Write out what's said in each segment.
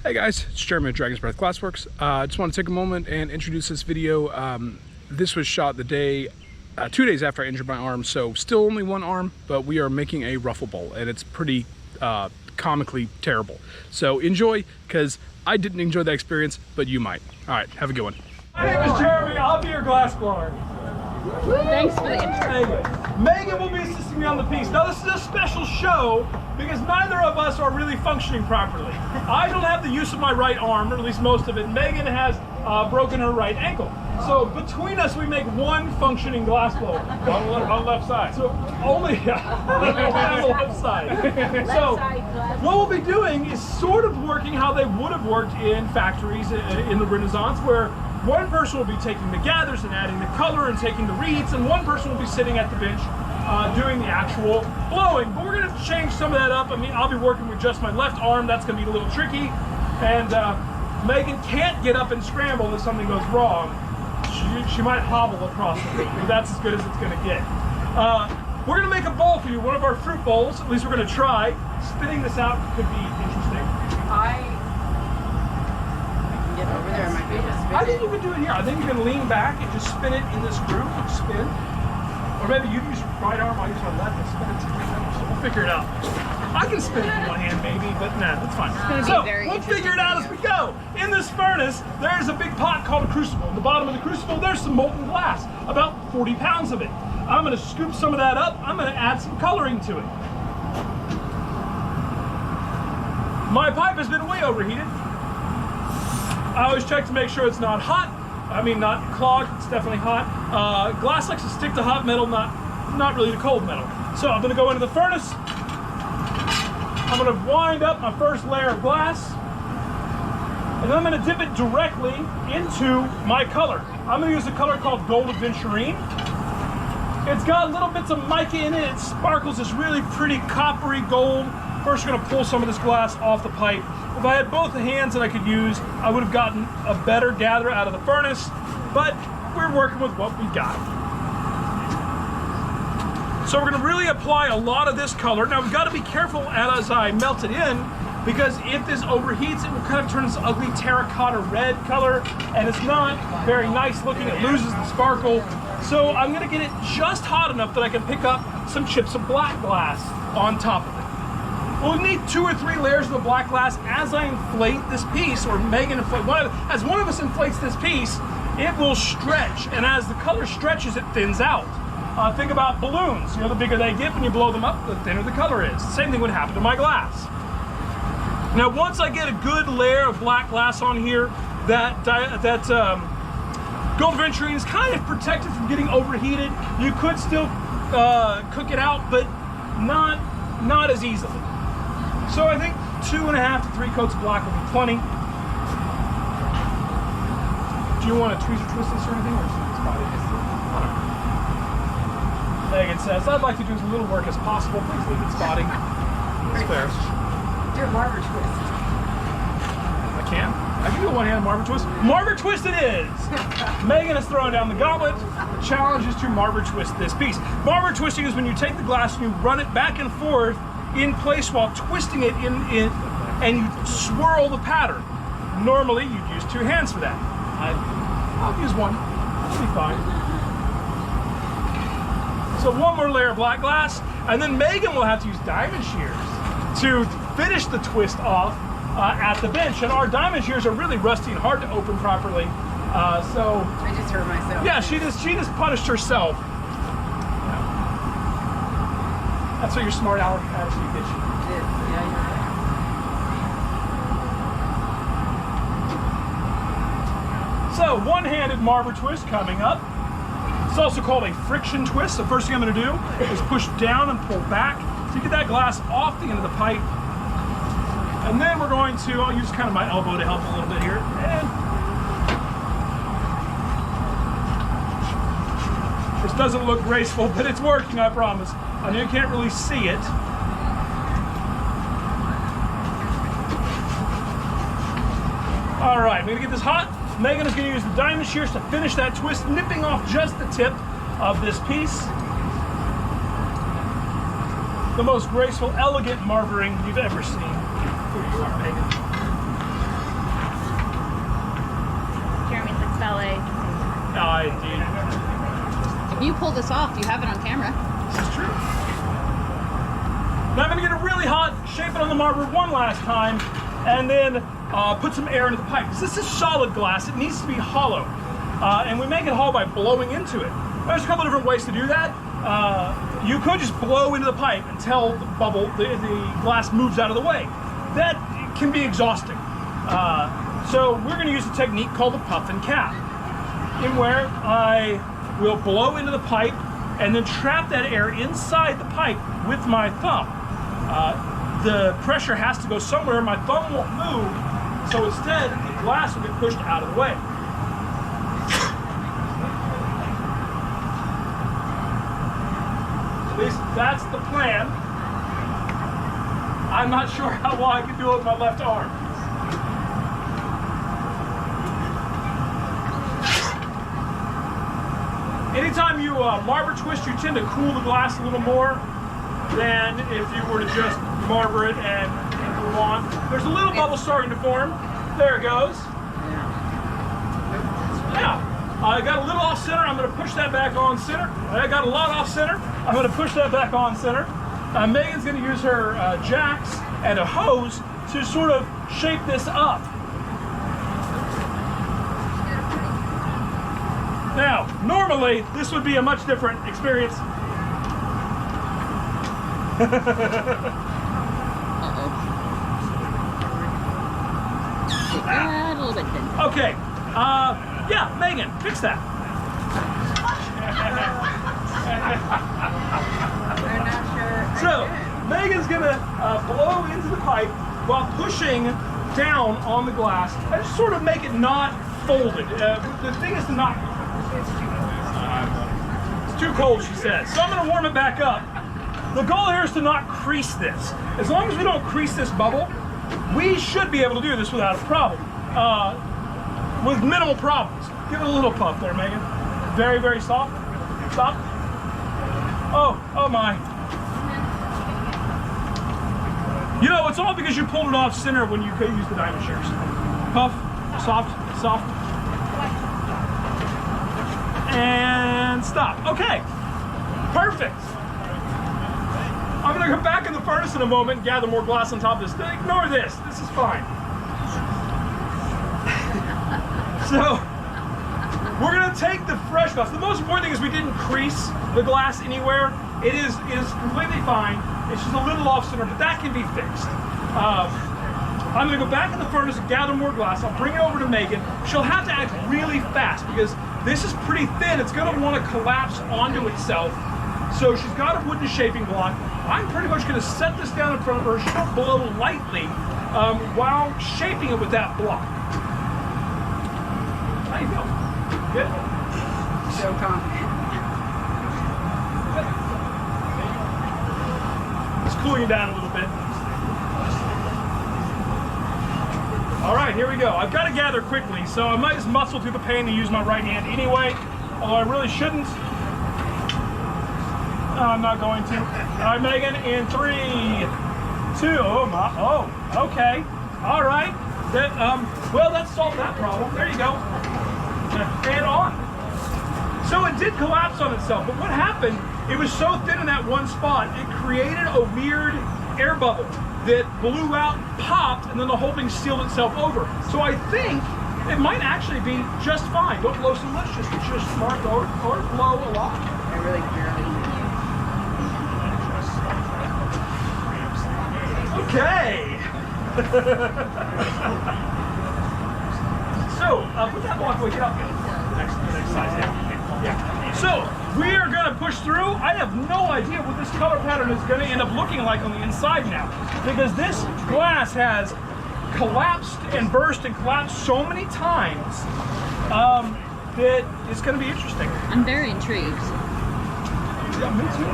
Hey guys, it's Jeremy at Dragon's Breath Glassworks. I just want to take a moment and introduce this video. This was shot the day, 2 days after I injured my arm, so still only one arm, but we are making a ruffle bowl, and it's pretty comically terrible. So enjoy, because I didn't enjoy that experience, but you might. All right, have a good one. My name is Jeremy, I'll be your glass blower. Thanks for the intro. Megan will be assisting me on the piece. Now this is a special show because neither of us are really functioning properly. I don't have the use of my right arm, or at least most of it. Megan has broken her right ankle. So between us we make one functioning glass blower. On the left side. So only on the left side. So what we'll be doing is sort of working how they would have worked in factories in the Renaissance, where one person will be taking the gathers and adding the color and taking the reeds, and one person will be sitting at the bench doing the actual blowing. But we're going to change some of that up. I mean, I'll be working with just my left arm. That's going to be a little tricky. And Megan can't get up and scramble if something goes wrong. She might hobble across the room, but that's as good as it's going to get. We're going to make a bowl for you, one of our fruit bowls. At least we're going to try. Spinning this out could be interesting. Over there, my favorite spin. I think you can do it here. I think you can lean back and just spin it in this groove and spin. Or maybe you use your right arm, I'll use my left and spin it together. So we'll figure it out. I can spin it in one hand maybe, but nah, that's fine. So we'll figure it out as we go. In this furnace, there's a big pot called a crucible. At the bottom of the crucible, there's some molten glass, about 40 pounds of it. I'm gonna scoop some of that up. I'm gonna add some coloring to it. My pipe has been way overheated. I always check to make sure it's not hot. I mean, not clogged, it's definitely hot. Glass likes to stick to hot metal, not really to cold metal. So I'm gonna go into the furnace. I'm gonna wind up my first layer of glass, and then I'm gonna dip it directly into my color. I'm gonna use a color called Gold Aventurine. It's got little bits of mica in it. It sparkles this really pretty coppery gold. First, we're gonna pull some of this glass off the pipe. If I had both the hands that I could use, I would have gotten a better gather out of the furnace, but we're working with what we got. So we're gonna really apply a lot of this color. Now we've gotta be careful as I melt it in, because if this overheats, it will kind of turn this ugly terracotta red color, and it's not very nice looking. It loses the sparkle. So I'm gonna get it just hot enough that I can pick up some chips of black glass on top of it. We'll need 2 or 3 layers of the black glass as I inflate this piece, or Megan as one of us inflates this piece, it will stretch, and as the color stretches, it thins out. Think about balloons. You know, the bigger they get when you blow them up, the thinner the color is. The same thing would happen to my glass. Now, once I get a good layer of black glass on here, that Gold Aventurine is kind of protected from getting overheated. You could still cook it out, but not as easily. So I think 2.5 to 3 coats of black will be plenty. Do you want to tweeze or twist this or anything, or is it spotty? Megan says, I'd like to do as little work as possible. Please leave it spotty. That's fair. Do a marber twist. I can do a one-handed marber twist. Marber twist it is! Megan is throwing down the gauntlet. The challenge is to marber twist this piece. Marber twisting is when you take the glass and you run it back and forth in place while twisting it in and you swirl the pattern. Normally you'd use 2 hands for that. I'll use one. It'll be fine. So one more layer of black glass, and then Megan will have to use diamond shears to finish the twist off at the bench. And our diamond shears are really rusty and hard to open properly. So I just hurt myself. Yeah, she just punished herself. That's what your smart attitude gets you. Yeah, you're right. So, one-handed marber twist coming up. It's also called a friction twist. The first thing I'm going to do is push down and pull back to get that glass off the end of the pipe. And then we're going to, I'll use kind of my elbow to help a little bit here. And this doesn't look graceful, but it's working, I promise. I know you can't really see it. All right, I'm gonna get this hot. Megan is gonna use the diamond shears to finish that twist, nipping off just the tip of this piece. The most graceful, elegant marbering you've ever seen. Here you are, Megan. You pull this off. You have it on camera. This is true. Now I'm going to get it really hot, shape it on the marble one last time, and then put some air into the pipe. This is solid glass. It needs to be hollow. And we make it hollow by blowing into it. There's a couple different ways to do that. You could just blow into the pipe until the bubble, the glass moves out of the way. That can be exhausting. So we're going to use a technique called the puff and cap, in where I will blow into the pipe and then trap that air inside the pipe with my thumb. The pressure has to go somewhere. My thumb won't move, so instead the glass will get pushed out of the way. At least that's the plan. I'm not sure how well I can do it with my left arm. Anytime you marber twist, you tend to cool the glass a little more than if you were to just marber it and move on. There's a little bubble starting to form. There it goes. Now, I got a little off center. I'm going to push that back on center. I got a lot off center. I'm going to push that back on center. Megan's going to use her jacks and a hose to sort of shape this up. Now, normally, this would be a much different experience. A little bit thin. Okay, yeah, Megan, fix that. I'm not sure. So, Megan's gonna blow into the pipe while pushing down on the glass and just sort of make it not folded. The thing is to not... It's too cold, she says. So I'm gonna warm it back up. The goal here is to not crease this. As long as we don't crease this bubble, we should be able to do this without a problem. With minimal problems. Give it a little puff there, Megan. Very, very soft. Stop. Oh my. You know, it's all because you pulled it off center when you could use the diamond shears. Puff, soft, soft. And stop. Okay, perfect. I'm gonna go back in the furnace in a moment and gather more glass on top of this. Ignore this, this is fine. So, we're gonna take the fresh glass. The most important thing is we didn't crease the glass anywhere. It is completely fine. It's just a little off center, but that can be fixed. I'm gonna go back in the furnace and gather more glass. I'll bring it over to Megan. She'll have to act really fast because this is pretty thin. It's gonna wanna collapse onto itself. So she's got a wooden shaping block. I'm pretty much gonna set this down in front of her. She'll blow lightly while shaping it with that block. How you feel? Good? So confident. It's cooling down a little bit. All right, here we go. I've got to gather quickly, so I might just muscle through the pain and use my right hand anyway, although I really shouldn't. No, I'm not going to. All right, Megan, in 3, 2, oh, okay. All right. Well, that solved that problem. There you go. And on. So it did collapse on itself, but what happened, it was so thin in that one spot, it created a weird air bubble that blew out, popped, and then the whole thing sealed itself over. So I think it might actually be just fine. Don't blow so much, just mark or blow a lot. I really barely. Okay. So, put that block away, get out. The next size down. Yeah. So, we are going to push through. I have no idea what this color pattern is going to end up looking like on the inside now, because this glass has collapsed and burst and collapsed so many times that it's going to be interesting. I'm very intrigued. Yeah, me too.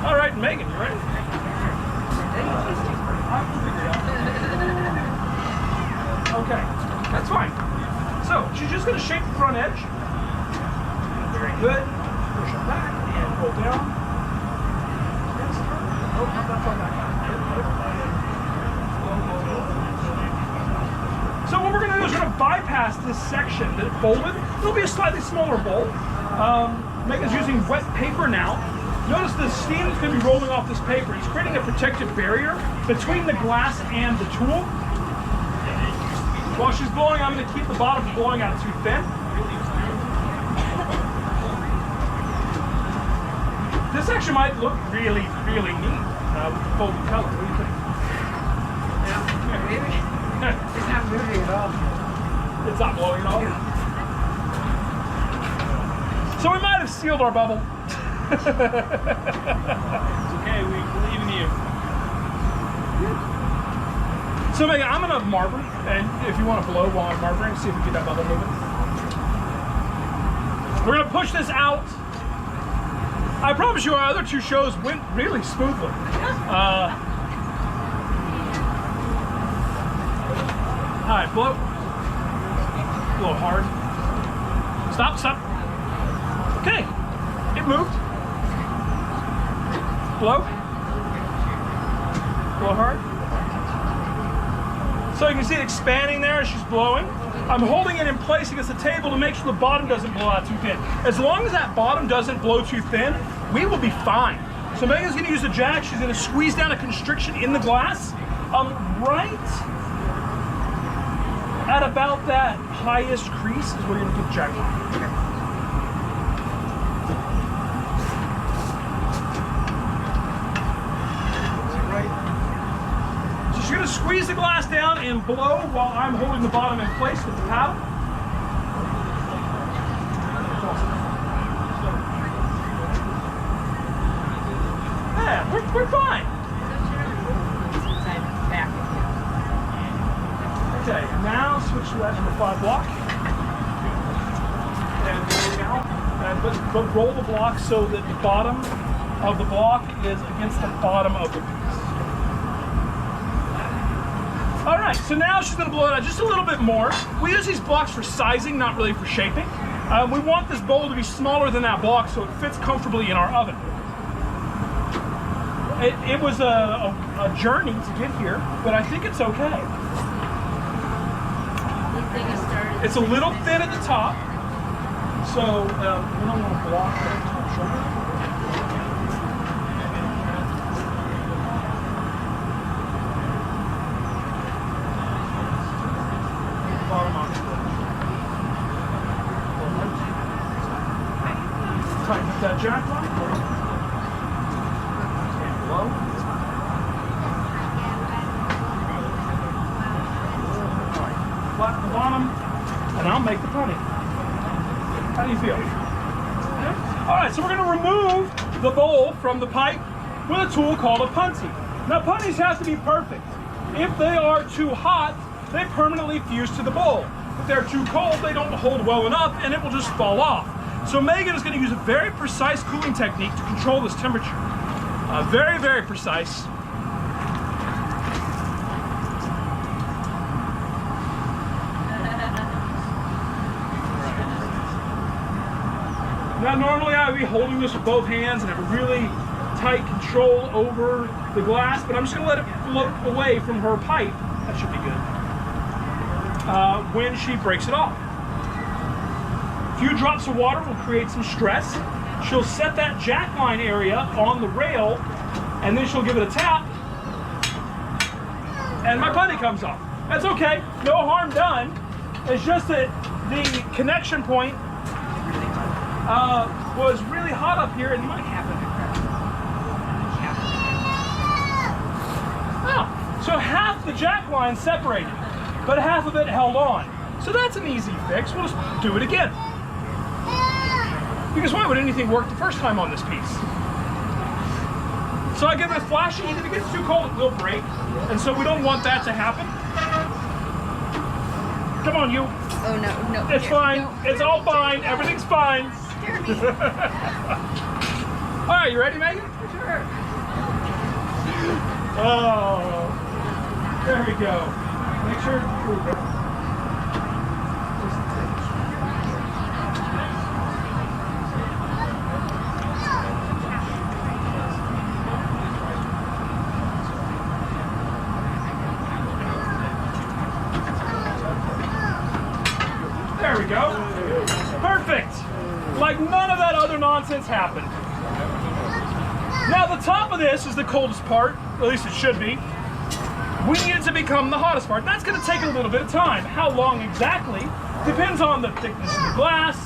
All right, Megan, you ready? Okay, that's fine. So, she's just going to shape the front edge. Very good. Push it back and pull down. Oh, not that far back. So what we're going to do is we're going to bypass this section that folded It'll be a slightly smaller bowl. Megan's using wet paper now. Notice the steam is going to be rolling off this paper. It's creating a protective barrier between the glass and the tool. While she's blowing, I'm going to keep the bottom from blowing out too thin. This actually might look really, really neat with the folded color. What do you think? Yeah, maybe. It's not moving at all. It's not blowing at all? So we might have sealed our bubble. It's okay, we believe in you. So Megan, I'm gonna marble, and if you want to blow while I'm marbling, see if we get that bubble moving. We're gonna push this out. I promise you our other two shows went really smoothly. All right, blow. Blow hard. Stop, stop. Okay, it moved. Blow. Blow hard. So you can see it expanding there as she's blowing. I'm holding it in place against the table to make sure the bottom doesn't blow out too thin. As long as that bottom doesn't blow too thin, we will be fine. So Megan's gonna use a jack. She's gonna squeeze down a constriction in the glass, right at about that highest crease is where you're gonna put the jack line. You're going to squeeze the glass down and blow while I'm holding the bottom in place with the paddle. Yeah, we're fine. Okay, now switch to that number 5 block. And there we go. And but roll the block so that the bottom of the block is against the bottom of the piece. All right, so now she's gonna blow it out just a little bit more. We use these blocks for sizing, not really for shaping. We want this bowl to be smaller than that block so it fits comfortably in our oven. It was a journey to get here, but I think it's okay. It's a little thin at the top, so we don't want to block the top shoulder. Tighten up that jack line. And blow. Alright, flatten the bottom, and I'll make the punny. How do you feel? Alright, so we're going to remove the bowl from the pipe with a tool called a punty. Now punties have to be perfect. If they are too hot, they permanently fuse to the bowl. If they're too cold, they don't hold well enough and it will just fall off. So Megan is going to use a very precise cooling technique to control this temperature. Very, very precise. Now normally I would be holding this with both hands and have a really tight control over the glass, but I'm just going to let it float away from her pipe. That should be good. When she breaks it off. A few drops of water will create some stress. She'll set that jack line area on the rail, and then she'll give it a tap, and my punty comes off. That's okay, no harm done. It's just that the connection point was really hot up here, and you might happen to crack. Oh, so half the jack line separated, but half of it held on. So that's an easy fix. We'll just do it again. Because why would anything work the first time on this piece? So I give it a flashing. If it gets too cold, it will break. And so we don't want that to happen. Come on, you. Oh, no, no. It's fine. No. It's all fine. Everything's fine. Scare me. All right, you ready, Megan? Sure. Oh, there we go. Make sure. There we go. perfect. Like none of that other nonsense happened. Now the top of this is the coldest part, at least it should be. We need it to become the hottest part. That's going to take a little bit of time. How long exactly depends on the thickness of the glass.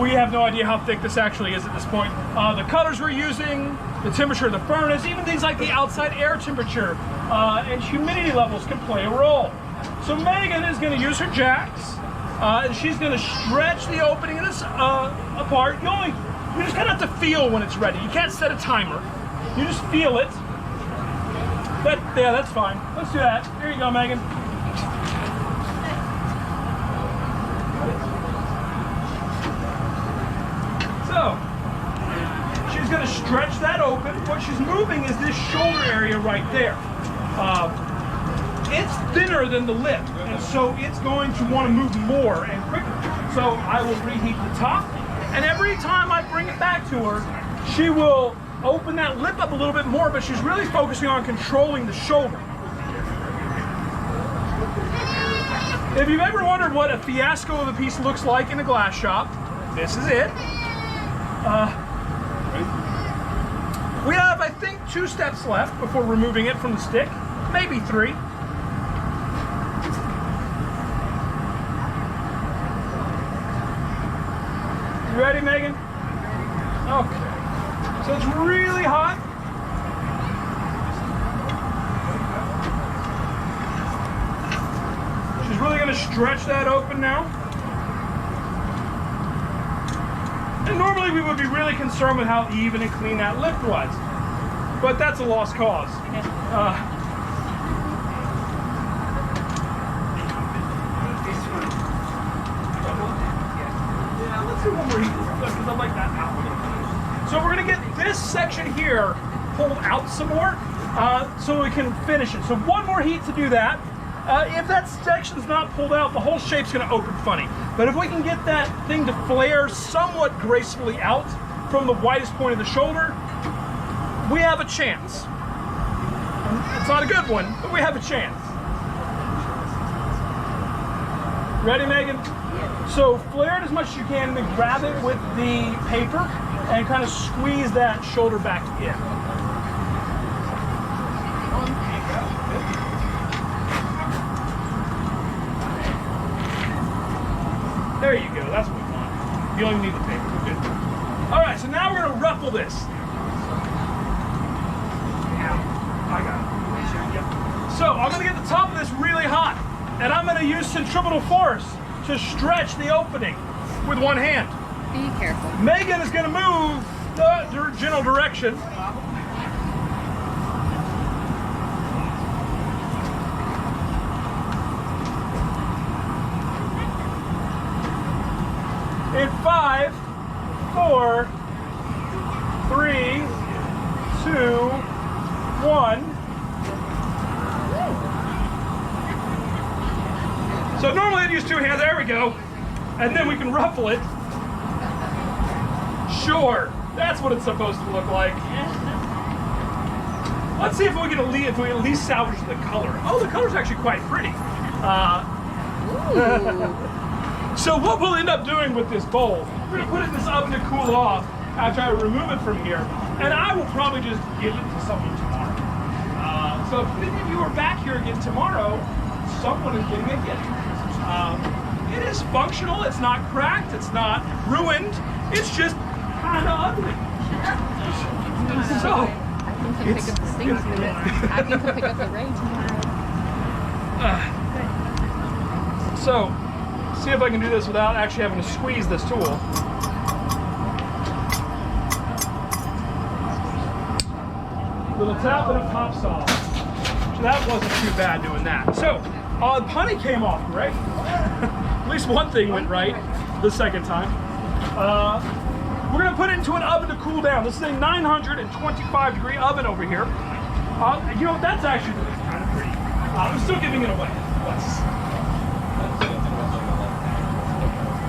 We have no idea how thick this actually is at this point. The colors we're using, the temperature of the furnace, even things like the outside air temperature and humidity levels can play a role. So Megan is going to use her jacks and she's going to stretch the opening of this apart. You just kind of have to feel when it's ready. You can't set a timer. You just feel it. Yeah, that's fine. Let's do that. Here you go, Megan. So, she's going to stretch that open. What she's moving is this shoulder area right there. It's thinner than the lip, and so it's going to want to move more and quicker. So I will reheat the top, and every time I bring it back to her, she will open that lip up a little bit more, but she's really focusing on controlling the shoulder. If you've ever wondered what a fiasco of a piece looks like in a glass shop, this is it. We have, I think, 2 steps left before removing it from the stick, maybe 3. You ready, Megan? Okay. So it's really hot. She's really going to stretch that open now. And normally we would be really concerned with how even and clean that lip was. But that's a lost cause. Yeah, let's do one more heat because I like that out. So we're going to get this section here pulled out some more so we can finish it. So one more heat to do that. If that section's not pulled out, the whole shape's going to open funny. But if we can get that thing to flare somewhat gracefully out from the widest point of the shoulder, we have a chance. It's not a good one, but we have a chance. Ready, Megan? So flare it as much as you can and then grab it with the paper and kind of squeeze that shoulder back in. There you go, that's what we want. You don't even need the paper, we're good. All right, so now we're gonna ruffle this. I got it. Yep. So I'm gonna get the top of this really hot, and I'm gonna use centripetal force to stretch the opening with one hand. Be careful. Megan is gonna move the general direction. In 5, 4, 3, 2, 1. So normally I'd use 2 hands, there we go. And then we can ruffle it. Sure, that's what it's supposed to look like. Let's see if we can at least salvage the color. Oh, the color's actually quite pretty. So what we'll end up doing with this bowl, we're gonna put it in this oven to cool off after I remove it from here, and I will probably just give it to someone tomorrow. So if any of you are back here again tomorrow, someone is getting a gift. It is functional, it's not cracked, it's not ruined, it's just kind of ugly. So, I can come pick up the stings with it. I can come pick up the ray tomorrow. So, see if I can do this without actually having to squeeze this tool. Little tap and a pop saw. So that wasn't too bad doing that. So, the honey came off great. At least one thing went right the second time. We're gonna put it into an oven to cool down. This is a 925 degree oven over here. You know, that's actually kind of pretty. I'm still giving it away.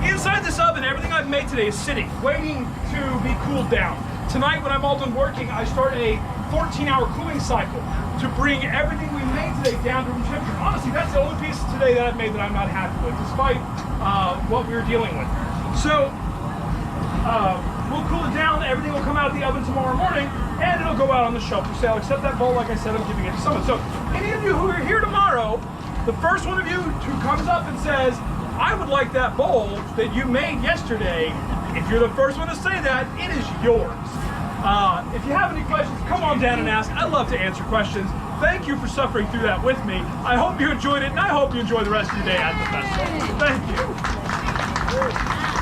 Inside this oven, everything I've made today is sitting, waiting to be cooled down. Tonight, when I'm all done working, I started a 14-hour cooling cycle to bring everything we made today down to room temperature. Honestly, that's the only piece today that I've made that I'm not happy with, despite what we were dealing with. So we'll cool it down. Everything will come out of the oven tomorrow morning, and it'll go out on the shelf for sale. Except that bowl, like I said, I'm giving it to someone. So any of you who are here tomorrow, the first one of you who comes up and says, "I would like that bowl that you made yesterday," if you're the first one to say that, it is yours. If you have any questions, come on down and ask. I love to answer questions. Thank you for suffering through that with me. I hope you enjoyed it, and I hope you enjoy the rest of your day at the festival. Thank you.